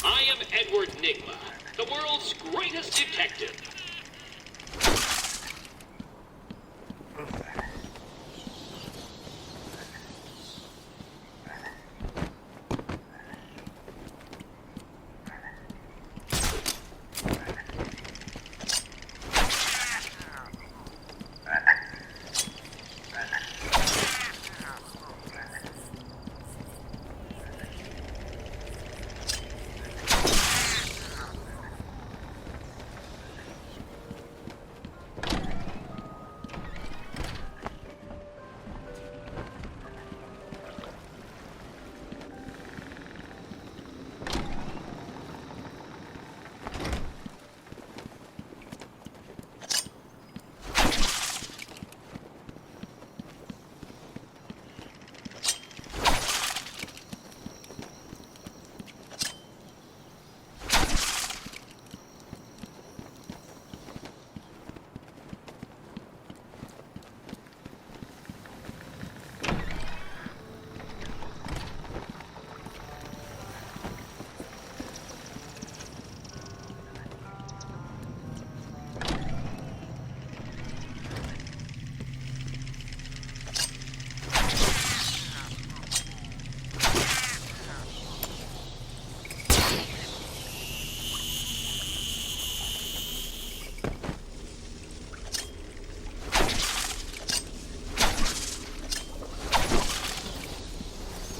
I am Edward Nigma, the world's greatest detective.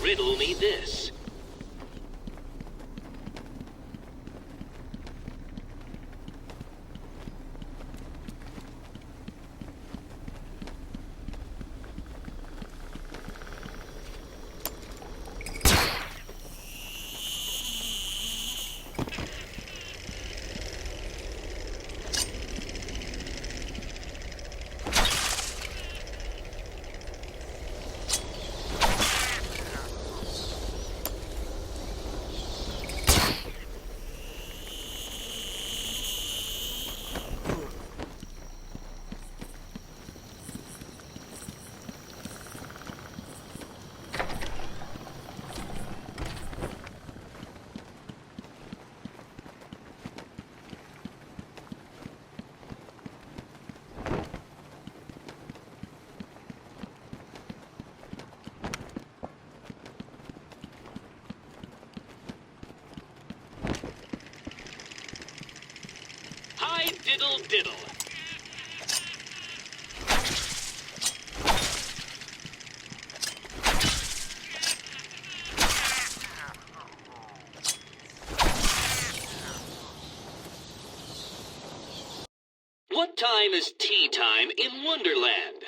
Riddle me this. Diddle diddle. What time is tea time in Wonderland?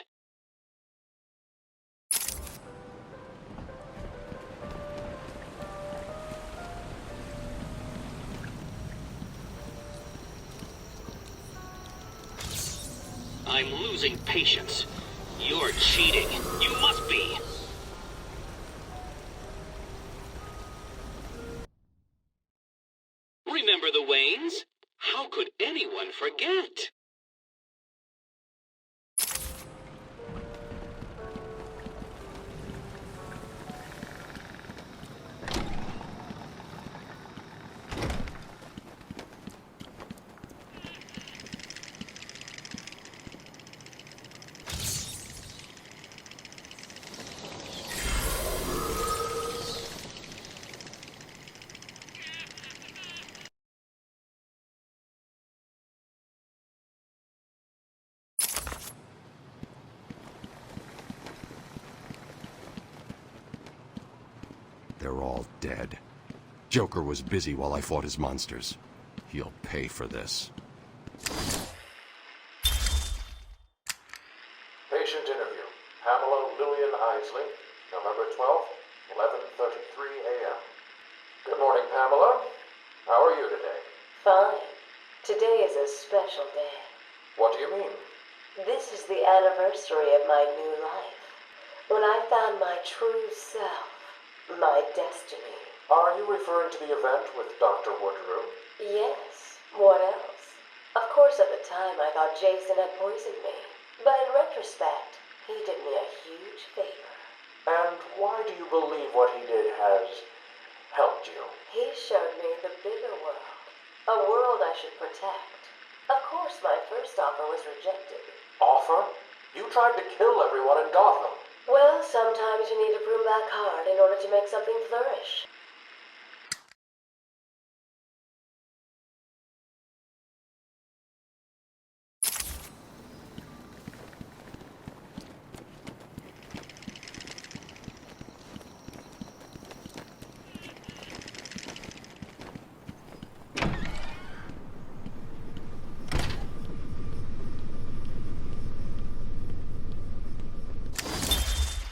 I'm losing patience. You're cheating. You must be. Remember the Waynes? How could anyone forget? They're all dead. Joker was busy while I fought his monsters. He'll pay for this. Patient interview. Pamela Lillian Isley, November 12th, 11:33 a.m. Good morning, Pamela. How are you today? Fine. Today is a special day. What do you mean? This is the anniversary of my new life. When I found my true self. My destiny. Are you referring to the event with Dr. Woodrow? Yes. What else? Of course, at the time, I thought Jason had poisoned me. But in retrospect, he did me a huge favor. And why do you believe what he did has helped you? He showed me the bigger world. A world I should protect. Of course, my first offer was rejected. Offer? You tried to kill everyone in Gotham. Well, sometimes you need to prune back hard in order to make something flourish.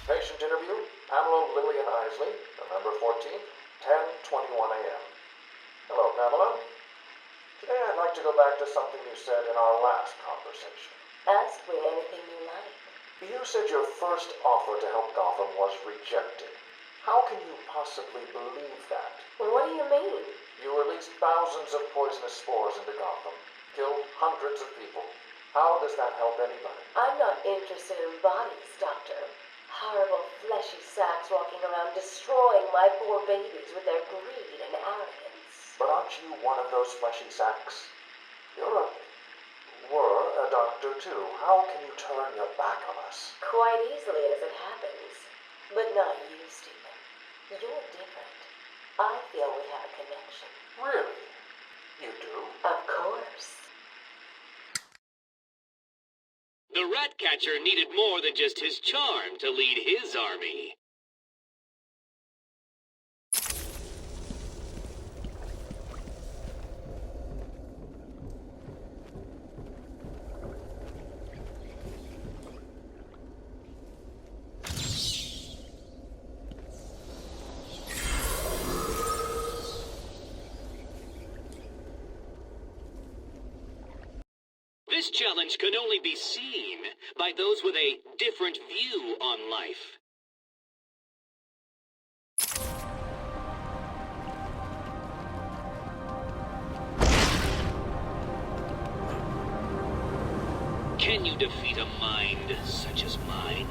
Patient interview, Pamela Lillian Isley, November 14th, 10:21 a.m. Hello, Pamela. Today I'd like to go back to something you said in our last conversation. Ask me anything you like. You said your first offer to help Gotham was rejected. How can you possibly believe that? What do you mean? You released thousands of poisonous spores into Gotham, killed hundreds of people. How does that help anybody? I'm not interested in bodies, Doctor. Horrible fleshy sacks walking around destroying my poor babies with their greed and arrogance. But aren't you one of those fleshy sacks? Were a doctor too. How can you turn your back on us? Quite easily as it happens. But not you, Stephen. You're different. I feel we have a connection. Really? You do? Of course. The Ratcatcher needed more than just his charm to lead his army. This challenge can only be seen by those with a different view on life. Can you defeat a mind such as mine?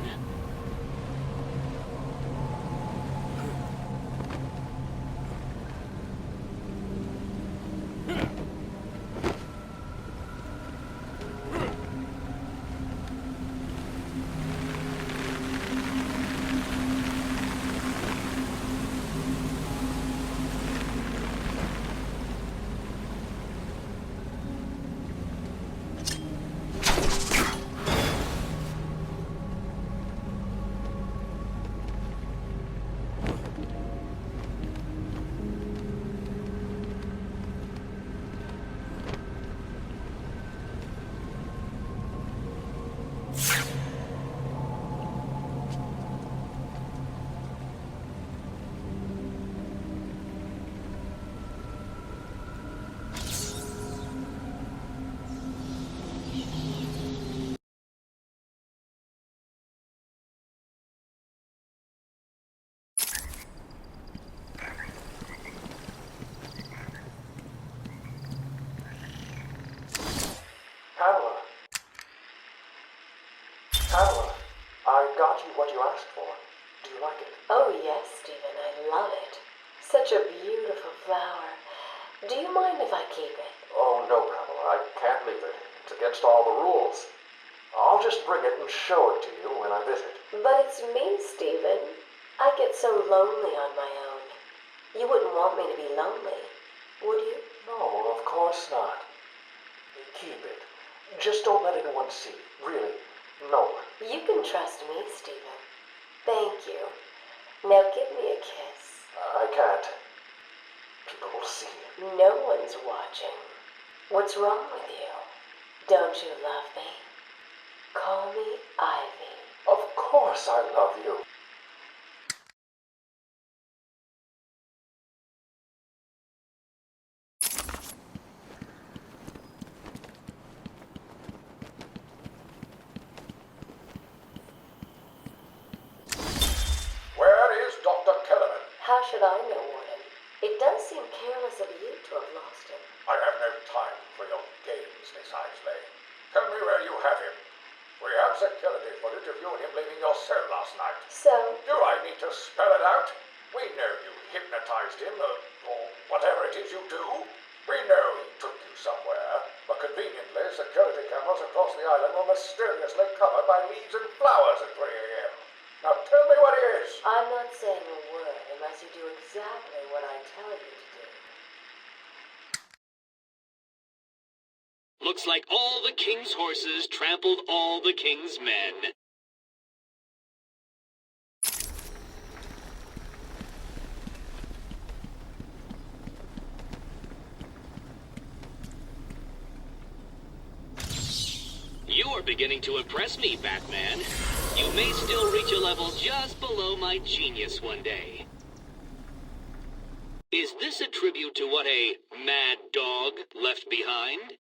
Pamela, I got you what you asked for. Do you like it? Oh, yes, Stephen, I love it. Such a beautiful flower. Do you mind if I keep it? Oh, no, Pamela, I can't leave it. It's against all the rules. I'll just bring it and show it to you when I visit. But it's me, Stephen. I get so lonely on my own. You wouldn't want me to be lonely, would you? No, of course not. Keep it. Just don't let anyone see. Really, no one. You can trust me, Stephen. Thank you. Now give me a kiss. I can't. People will see. No one's watching. What's wrong with you? Don't you love me? Call me Ivy. Of course I love you. Where is Dr. Kellerman? How should I know, Warden? It does seem careless of you to have lost him. I have no time for your games, Miss Isley. Tell me where you have him. We have security footage of you and him leaving your cell last night. So, Do I need to spell it out? We know you hypnotized him, or whatever it is you do. We know he took you somewhere, but conveniently, security cameras across the island were mysteriously covered by leaves and flowers at 3 a.m. Now tell me what it is. I'm not saying a word unless you do exactly what I tell you to do. Looks like all the king's horses trampled all the king's men. You are beginning to impress me, Batman. You may still reach a level just below my genius one day. Is this a tribute to what a mad dog left behind?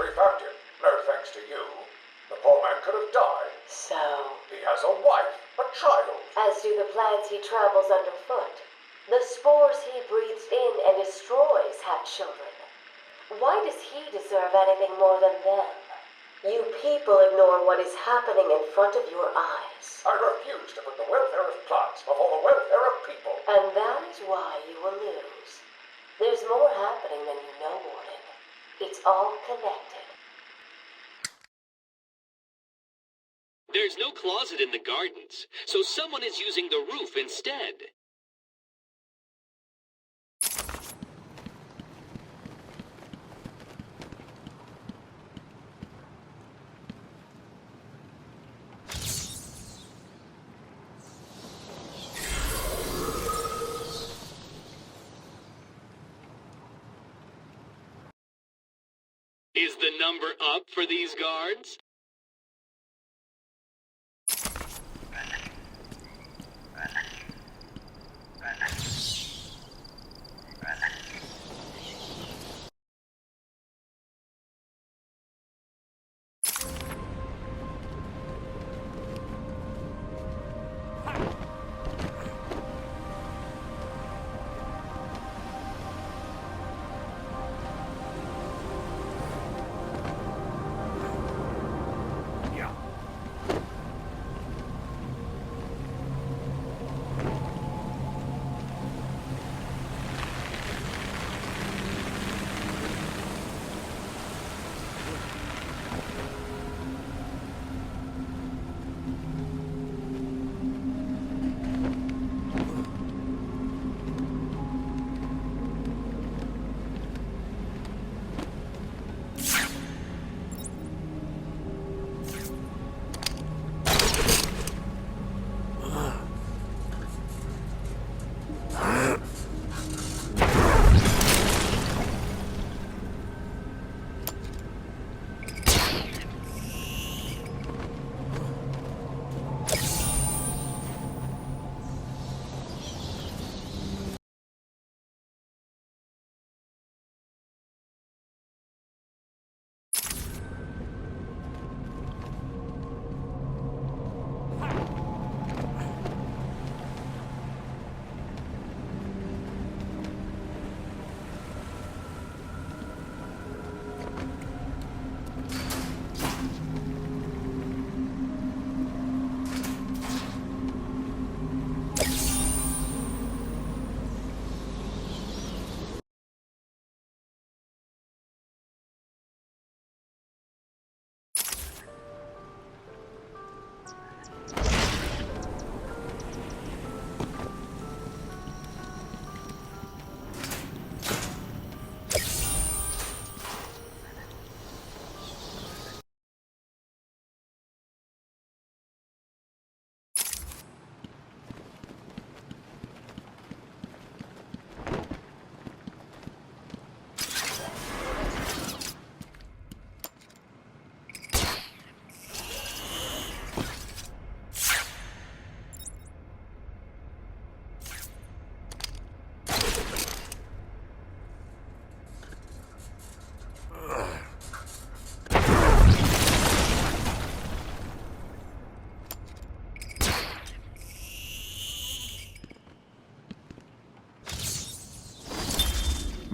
We found him. No thanks to you. The poor man could have died. So, He has a wife, a child. as do the plants he tramples underfoot. The spores he breathes in and destroys have children. Why does he deserve anything more than them? You people ignore what is happening in front of your eyes. I refuse to put the welfare of plants before the welfare of people. And that is why you will lose. There's more happening than you know, Warden. It's all connected. There's no closet in the gardens, so someone is using the roof instead. Is the number up for these guards?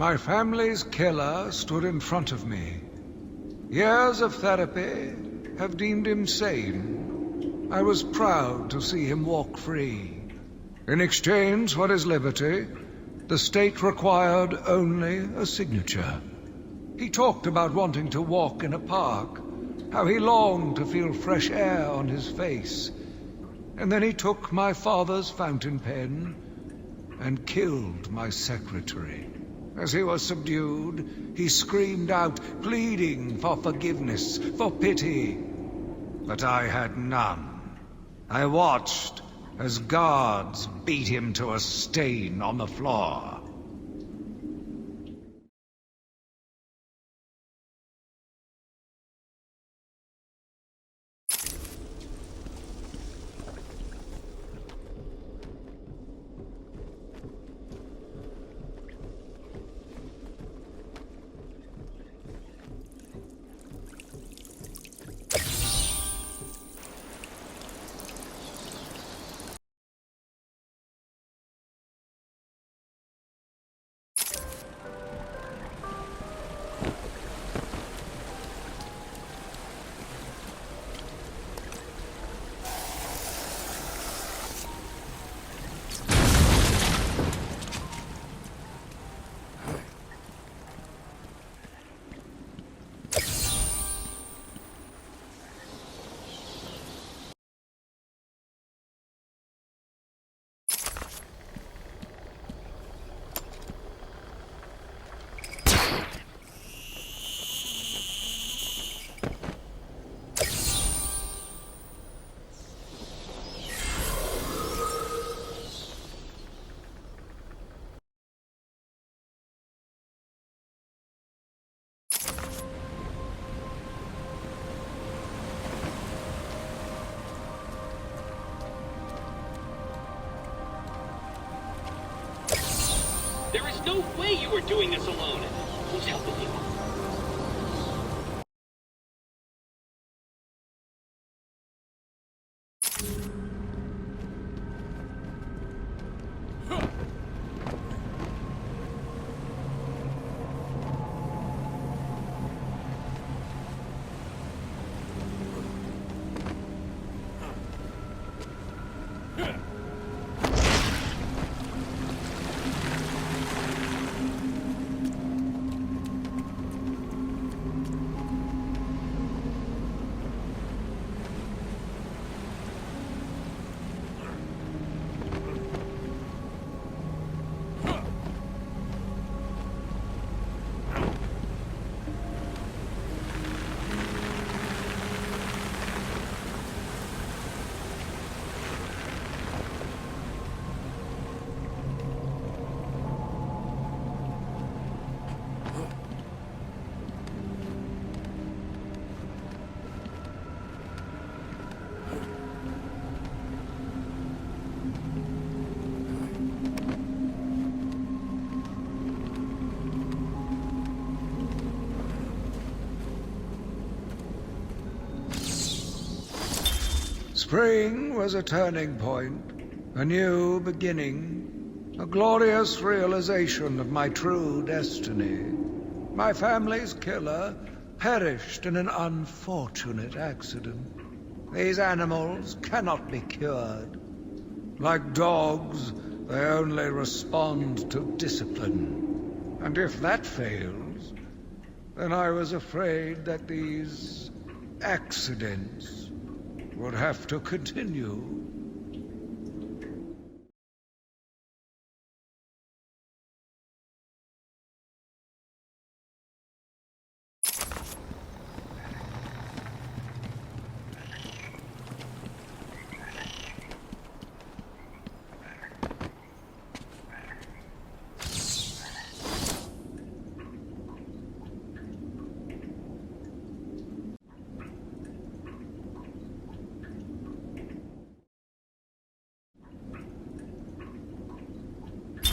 My family's killer stood in front of me. Years of therapy have deemed him sane. I was proud to see him walk free. In exchange for his liberty, the state required only a signature. He talked about wanting to walk in a park, how he longed to feel fresh air on his face. And then he took my father's fountain pen and killed my secretary. As he was subdued, he screamed out, pleading for forgiveness, for pity. But I had none. I watched as guards beat him to a stain on the floor. There is no way you were doing this alone. Who's helping you? Spring was a turning point, a new beginning, a glorious realization of my true destiny. My family's killer perished in an unfortunate accident. These animals cannot be cured. Like dogs, they only respond to discipline. And if that fails, then I was afraid that these accidents would have to continue.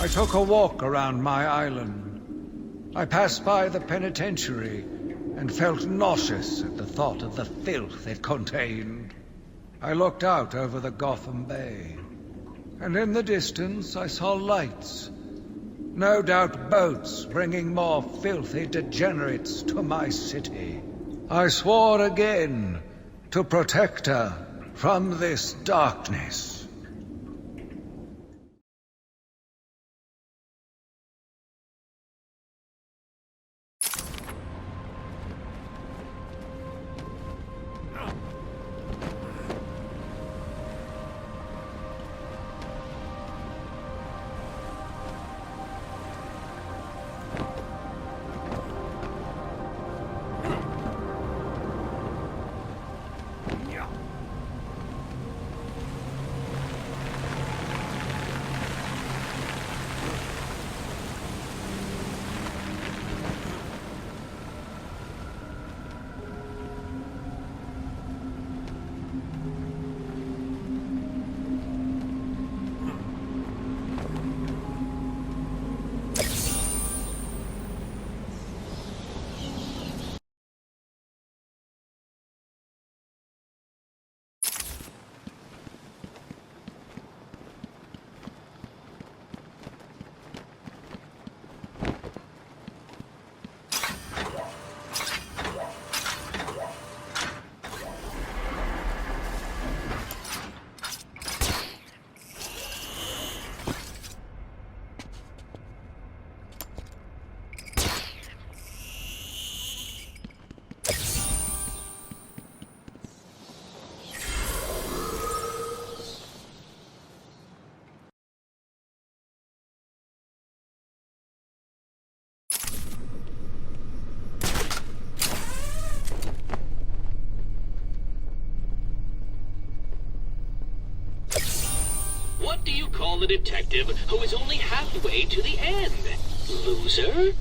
I took a walk around my island. I passed by the penitentiary and felt nauseous at the thought of the filth it contained. I looked out over the Gotham Bay, and in the distance I saw lights. No doubt boats bringing more filthy degenerates to my city. I swore again to protect her from this darkness. What do you call the detective who is only halfway to the end? Loser?